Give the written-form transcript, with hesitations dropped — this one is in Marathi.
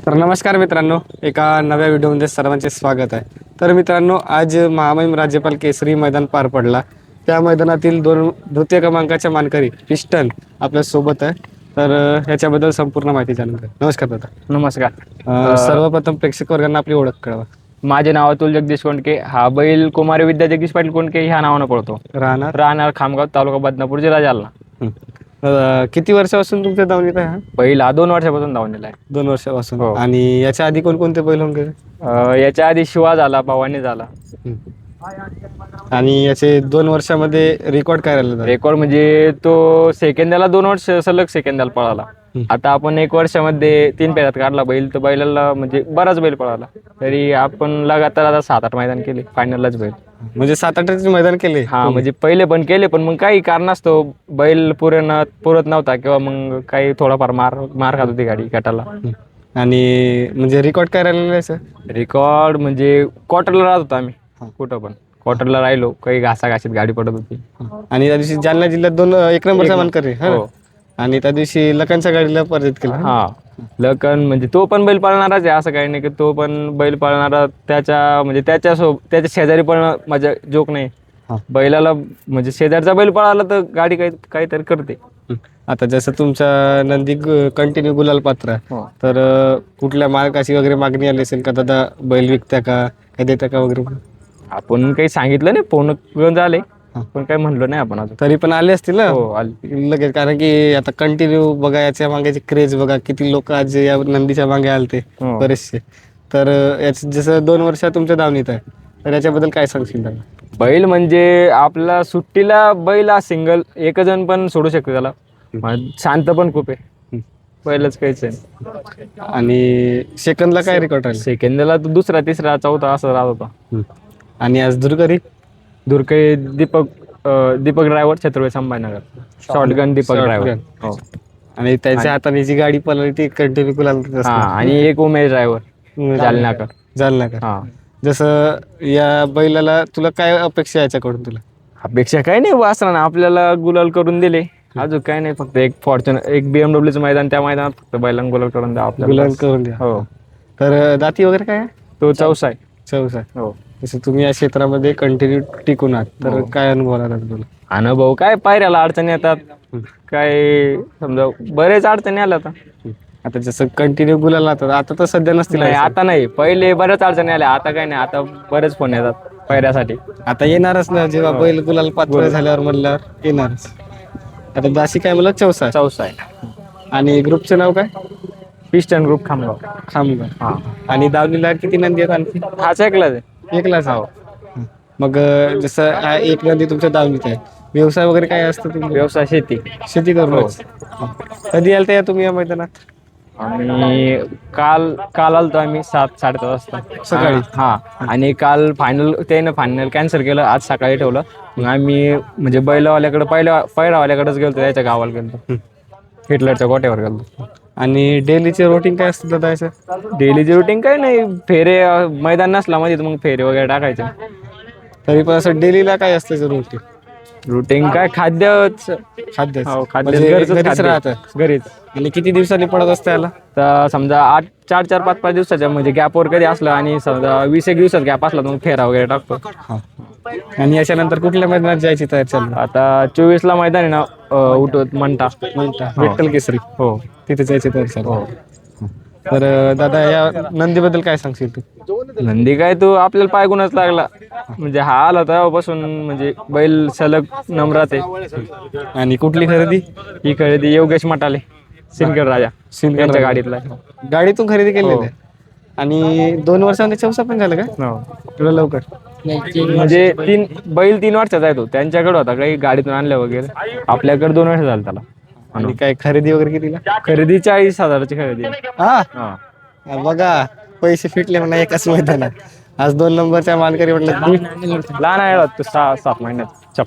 तर नमस्कार मित्रांनो, एका नव्या व्हिडिओमध्ये सर्वांचे स्वागत आहे. तर मित्रांनो, आज महामहिम राज्यपाल केसरी मैदान पार पडला. त्या मैदानातील दोन द्वितीय क्रमांकाच्या मानकरी पिस्टन आपल्या सोबत आहे. तर ह्याच्याबद्दल संपूर्ण माहिती जाणून घ्या. नमस्कार दादा. नमस्कार. सर्वप्रथम प्रेक्षक वर्गांना आपली ओळख कळवा. माझे नाव अतुल जगदीश कोंडके. हा बैल कुमारी विद्या जगदीश पाटील कोंडके ह्या नावानं पळतो. राहणार खामगाव, तालुका बदनापूर, जिल्हा जालना. किती वर्षापासून तुमच्या दावणीत आहे? बैल हा 2 वर्षापासून धावलेला आहे. 2 वर्षापासून. हो. आणि याच्या आधी कोणकोणते बैल होऊन गेले? याच्या आधी शिवा झाला, भवानी झाला. आणि याचे 2 वर्षामध्ये रेकॉर्ड काय राहिलं? रेकॉर्ड म्हणजे तो सेकंदाला 2 वर्ष सलग सेकंदाला पळाला. आता आपण 1 वर्षामध्ये 3 फेऱ्यात काढला बैल. तर बैलाला म्हणजे बराच बैल पळाला. तरी आपण लगातार आता 7-8 मैदान केले, फायनललाच बैल. म्हणजे 7-8 मैदान केले. हा, म्हणजे पहिले पण केले, पण मग काही कारणास्तव बैल पुरत नव्हता किंवा मग काही थोडाफार मार खात होती गाडी गटाला. आणि म्हणजे रेकॉर्ड काय राहिलेलं आहे सर? रेकॉर्ड म्हणजे क्वार्टरला राहत होतो आम्ही. कुठं पण क्वार्टरला राहिलो, काही घासाघाशीत गाडी पडत होती. आणि त्या दिवशी जालना जिल्ह्यात 2 1 नंबरचा मानकरी. हो. आणि त्या दिवशी लखनच्या गाडीला पराजित केला. हा, लखन म्हणजे तो पण बैल पळणाराच आहे, असं काही नाही की तो पण बैल पळणारा. त्याच्या शेजारी पण माझ्या जोक नाही. बैलाला म्हणजे शेजारचा बैल पळाला तर गाडी काहीतरी करते. आता जसं तुमचा नंदी कंटिन्यू गुलाल पात्र आहे, तर कुठल्या मालकाची वगैरे मागणी आली असेल का दादा, बैल विकत्या का, काय देत्या का वगैरे? आपण काही सांगितलं नाही, फोन घेऊन झाले, पण काही म्हणलो नाही आपण अजून. तरी पण आले असतील ना? हो, आले लगेच. कारण की आता कंटिन्यू बघा, याच्या मागायची क्रेज बघा, किती लोक आज या नंदीच्या मागे आलते बरेचसे. तर याच जसं 2 वर्षात तुमच्या दावणीत आहे, तर याच्याबद्दल काय सांगशील दादा? बैल म्हणजे आपला सुट्टीला बैल हा सिंगल एक जण पण सोडू शकतो त्याला. शांत पण खूप आहे, बैलच काहीच आहे. आणि सेकंदला काय रेकॉर्ड राहील? सेकंदला तो 2रा 3रा 4था असं राहत होता. आणि आज Durgai Deepak driver, Chhatrapati Sambhajinagar. Shotgun Deepak driver. हो. आणि त्याच्या हाताने जी गाडी पळवली ती कंटिन्यू गुलाल. आणि एक उमेश ड्रायव्हर, जालनाकर. हा. जसं या बैलाला तुला काय अपेक्षा याच्याकडून? तुला अपेक्षा काही नाही, वासरानं आपल्याला गुलाल करून दिले. अजून काही नाही, फक्त एक फॉर्च्युनर, एक BMW मैदान, त्या मैदानात फक्त बैलांना गुलाल करून द्या आपल्याला. गुलाल करून द्या. हो. तर दाती वगैरे काय आहे? तो चौसा आहे. चौसा. हो. जसं तुम्ही या क्षेत्रामध्ये कंटिन्यू टिकून आहात, तर काय अनुभव आला तुला? अनुभव काय, पायऱ्याला अडचणी येतात, काय समजा बरेच अडचणी आल्या. आता जसं कंटिन्यू गुलाल आता तर सध्या नसतील. आता नाही, पहिले बऱ्याच अडचणी आल्या, आता काही नाही. आता बरेच फोन येतात पायऱ्यासाठी. आता येणारच ना, जेव्हा बैल गुलाल पात्र झाल्यावर म्हणल्यावर येणारच. आता दासी काय मला चौसा आहे. आणि ग्रुपचं नाव काय? Piston group, Khamgaon. हा. आणि दावणीला किती नंदी आहेत आणखी? हाच एकलाच आहे. एकलाच. हो. मग जसं हा एक नंदी तुमच्या दावणीत आहे, व्यवसाय वगैरे काय असतं तुमचा? व्यवसाय शेती करूनच. कधी आलता या तुम्ही या मैदानात? आणि काल आलतो आम्ही 7-7:30 वाजता सकाळी. हा. आणि काल फायनल कॅन्सल केलं, आज सकाळी ठेवलं. मग आम्ही म्हणजे बैलवाल्याकडे पैरावाल्याकडेच गेलो, त्याच्या गावाला गेलो, हिटलरच्या गोट्यावर गेलो. आणि डेलीचे रुटीन काय असतं दादा याचं? डेलीची रुटीन काय नाही, फेरे, मैदान नसला मध्ये मग फेरे वगैरे टाकायचे. तरी पण असं डेलीला काय असतं रुटीन काय, खाद्यच. घरीच राहतं. घरीच. आणि किती दिवसांनी पडत असतं याला? तर समजा 4-4, 5-5 दिवसाच्या म्हणजे गॅपवर कधी असलं, आणि समजा 20 दिवसात गॅप असला मग फेरा वगैरे टाकतो. आणि याच्यानंतर कुठल्या मैदानात जायची तयार चालू? आता 24ला मैदान आहे ना, उठवत म्हणता विठ्ठल केसरी. हो, तिथे जायची तयार चालू. तर दादा, या नंदीबद्दल काय सांगशील तू? नंदी काय, तो आपल्याला पायगुणच लागला. म्हणजे हा आला तेव्हापासून म्हणजे बैल सलग नंबरात आहे. आणि कुठली खरेदी? ही खरेदी योगेश मटाले, सिंदखेड राजा यांच्या गाडीतला. गाडीतून खरेदी केलेली आहे. आणि 2 वर्षांनी चौसा पण झालं का तुला लवकर? म्हणजे बैल 3 वर्षाचा आहे तो, त्यांच्याकडे होता काही गाडीतून आणल्या वगैरे. आपल्याकडे 2 वर्ष झालं त्याला. आणि काय खरेदी वगैरे कितीला? खरेदी 40,000ची खरेदी. हा. बघा, पैसे फिटले म्हणा एकाच मैदानात. आज 2 नंबरच्या मानकरी म्हटलं. लहान आहे तो, 6-7 महिन्यात.